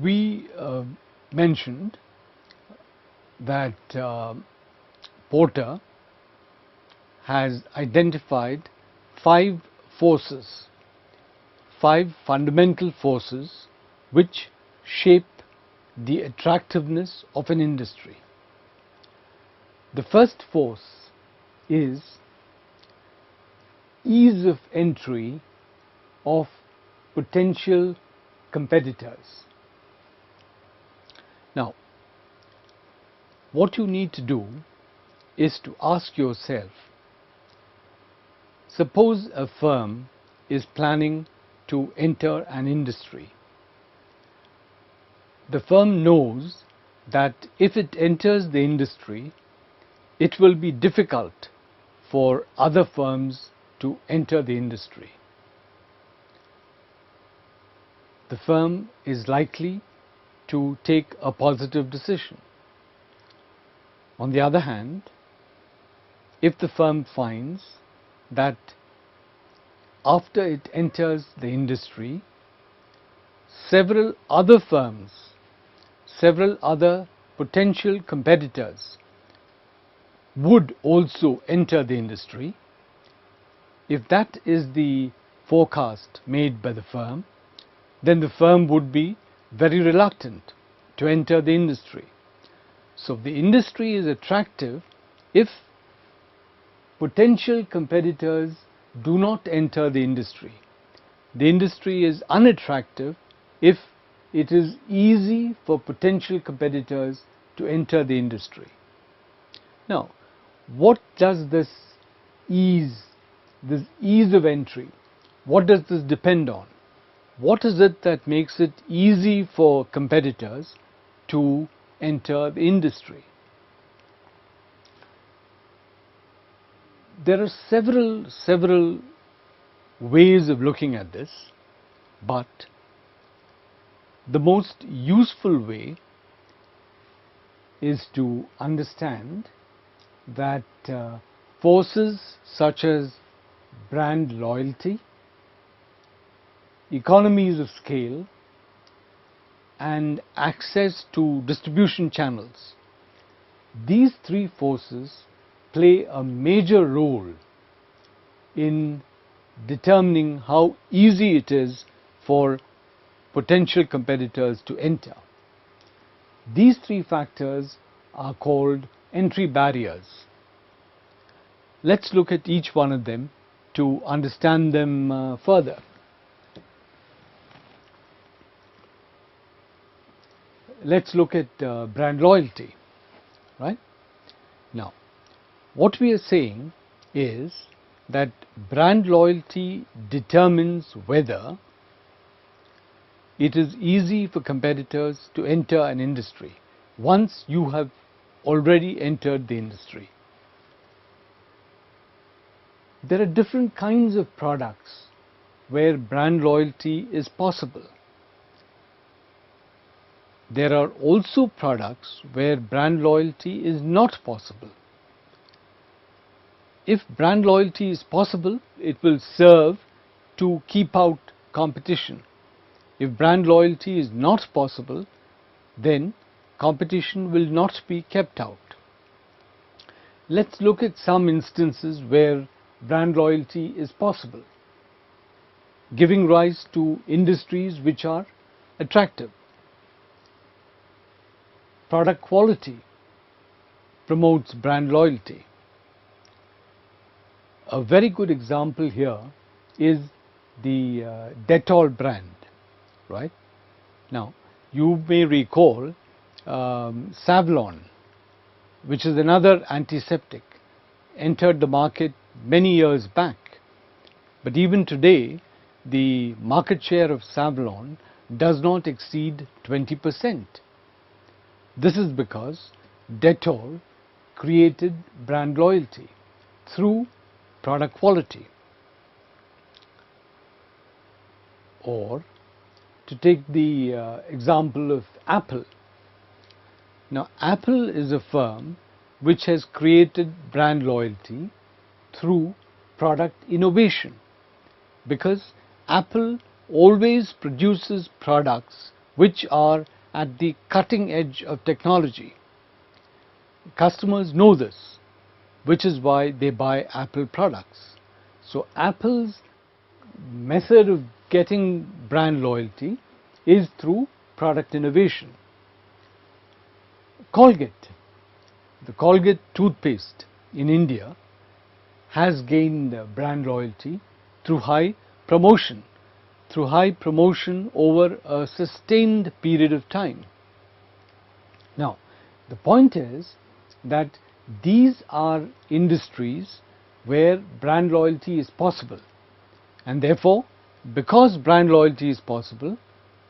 We mentioned that Porter has identified five forces, five fundamental forces which shape the attractiveness of an industry. The first force is ease of entry of potential competitors. Now, what you need to do is to ask yourself, suppose a firm is planning to enter an industry. The firm knows that if it enters the industry, it will be difficult for other firms to enter the industry. The firm is likely to take a positive decision. On the other hand, if the firm finds that after it enters the industry, several other firms, several other potential competitors would also enter the industry, if that is the forecast made by the firm, then the firm would be very reluctant to enter the industry. So the industry is attractive if potential competitors do not enter the industry. The industry is unattractive if it is easy for potential competitors to enter the industry. Now, what does this ease of entry, what does this depend on? What is it that makes it easy for competitors to enter the industry? There are several ways of looking at this, but the most useful way is to understand that forces such as brand loyalty, economies of scale, and access to distribution channels, these three forces play a major role in determining how easy it is for potential competitors to enter. These three factors are called entry barriers. Let's look at each one of them to understand them further. Let's look at brand loyalty, right? Now, what we are saying is that brand loyalty determines whether it is easy for competitors to enter an industry once you have already entered the industry. There are different kinds of products where brand loyalty is possible. There are also products where brand loyalty is not possible. If brand loyalty is possible, it will serve to keep out competition. If brand loyalty is not possible, then competition will not be kept out. Let's look at some instances where brand loyalty is possible, giving rise to industries which are attractive. Product quality promotes brand loyalty. A very good example here is the Dettol brand, right? Now, you may recall Savlon, which is another antiseptic, entered the market many years back. But even today, the market share of Savlon does not exceed 20%. This is because Dettol created brand loyalty through product quality. Or, to take the example of Apple. Now, Apple is a firm which has created brand loyalty through product innovation, because Apple always produces products which are at the cutting edge of technology. Customers know this, which is why they buy Apple products. So Apple's method of getting brand loyalty is through product innovation. Colgate, the Colgate toothpaste in India has gained brand loyalty through high promotion over a sustained period of time. Now, the point is that these are industries where brand loyalty is possible, and therefore, because brand loyalty is possible,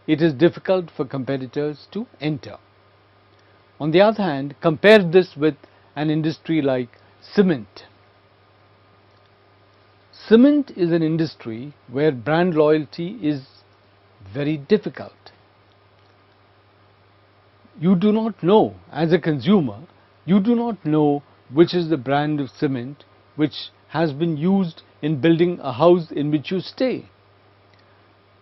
it is difficult for competitors to enter. On the other hand, compare this with an industry like cement. Cement is an industry where brand loyalty is very difficult. You do not know, as a consumer, you do not know which is the brand of cement which has been used in building a house in which you stay.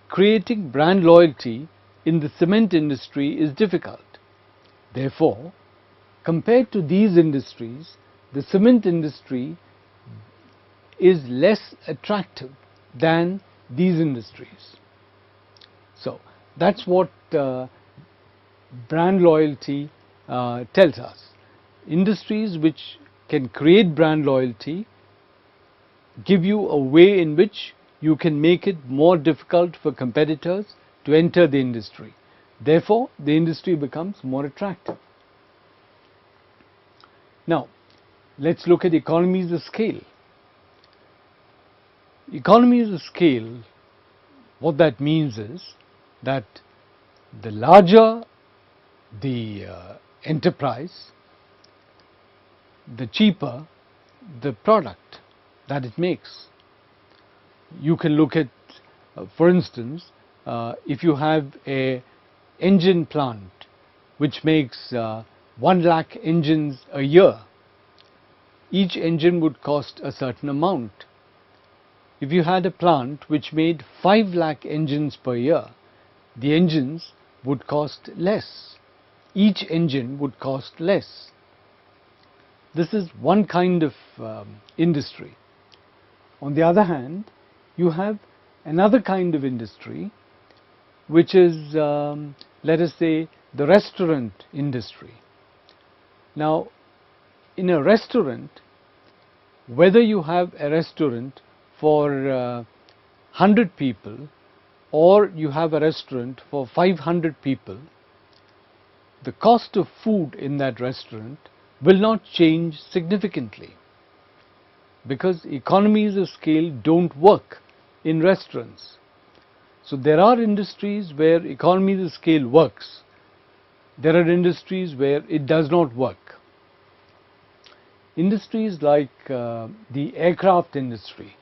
Creating brand loyalty in the cement industry is difficult. Therefore, compared to these industries, the cement industry is less attractive than these industries. So, that's what brand loyalty tells us. Industries which can create brand loyalty give you a way in which you can make it more difficult for competitors to enter the industry. Therefore, the industry becomes more attractive. Now, let's look at economies of scale. Economies of scale, what that means is that the larger the enterprise, the cheaper the product that it makes. You can look at, for instance, if you have an engine plant which makes 1 lakh engines a year, each engine would cost a certain amount. If you had a plant which made 5 lakh engines per year, the engines would cost less. Each engine would cost less. This is one kind of industry. On the other hand, you have another kind of industry which is, let us say, the restaurant industry. Now, in a restaurant, whether you have a restaurant for 100 people or you have a restaurant for 500 people, the cost of food in that restaurant will not change significantly, because economies of scale don't work in restaurants. So there are industries where economies of scale works. There are industries where it does not work. Industries like the aircraft industry.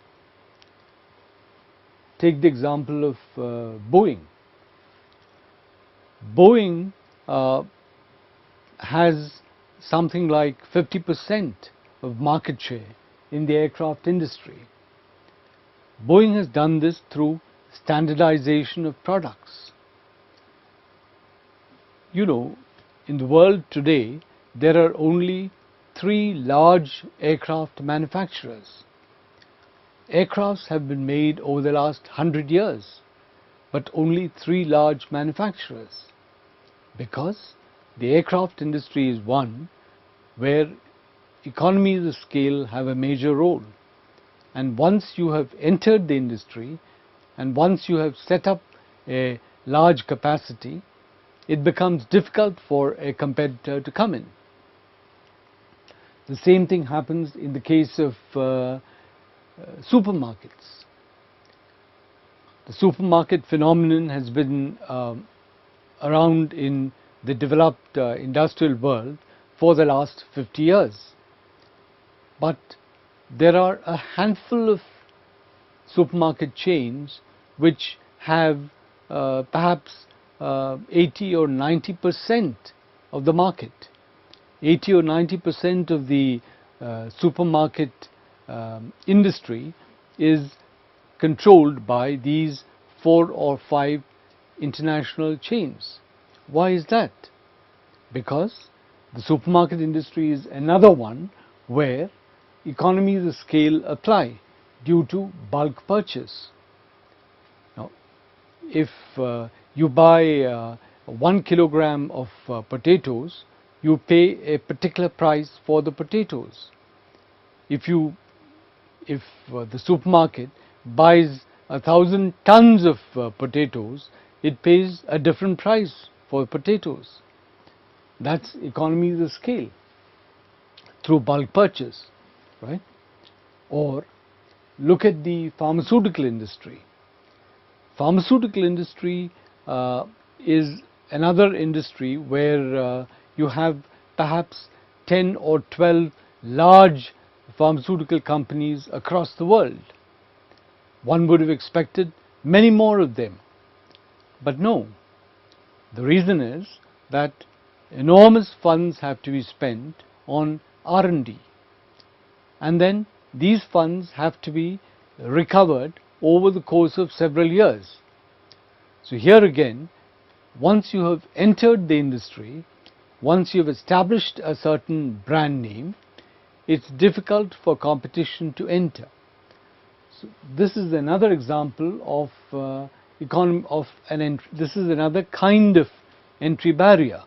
Take the example of Boeing. Boeing has something like 50% of market share in the aircraft industry. Boeing has done this through standardization of products. You know, in the world today, there are only 3 large aircraft manufacturers. Aircrafts have been made over the last 100 years, but only 3 large manufacturers, because the aircraft industry is one where economies of scale have a major role. And once you have entered the industry and once you have set up a large capacity, it becomes difficult for a competitor to come in. The same thing happens in the case of supermarkets. The supermarket phenomenon has been around in the developed industrial world for the last 50 years. But there are a handful of supermarket chains which have perhaps 80 or 90% of the market. 80 or 90% of the supermarket industry is controlled by these 4 or 5 international chains. Why is that? Because the supermarket industry is another one where economies of scale apply due to bulk purchase. Now, if you buy 1 kilogram of potatoes, you pay a particular price for the potatoes. If the supermarket buys 1,000 tons of potatoes, it pays a different price for potatoes. That's economies of scale through bulk purchase, right? Or look at the pharmaceutical industry. Pharmaceutical industry is another industry where you have perhaps 10 or 12 large pharmaceutical companies across the world. One would have expected many more of them, but no. The reason is that enormous funds have to be spent on R&D, and then these funds have to be recovered over the course of several years. So here again, once you have entered the industry, once you have established a certain brand name, it's difficult for competition to enter. So this is another example of this is another kind of entry barrier.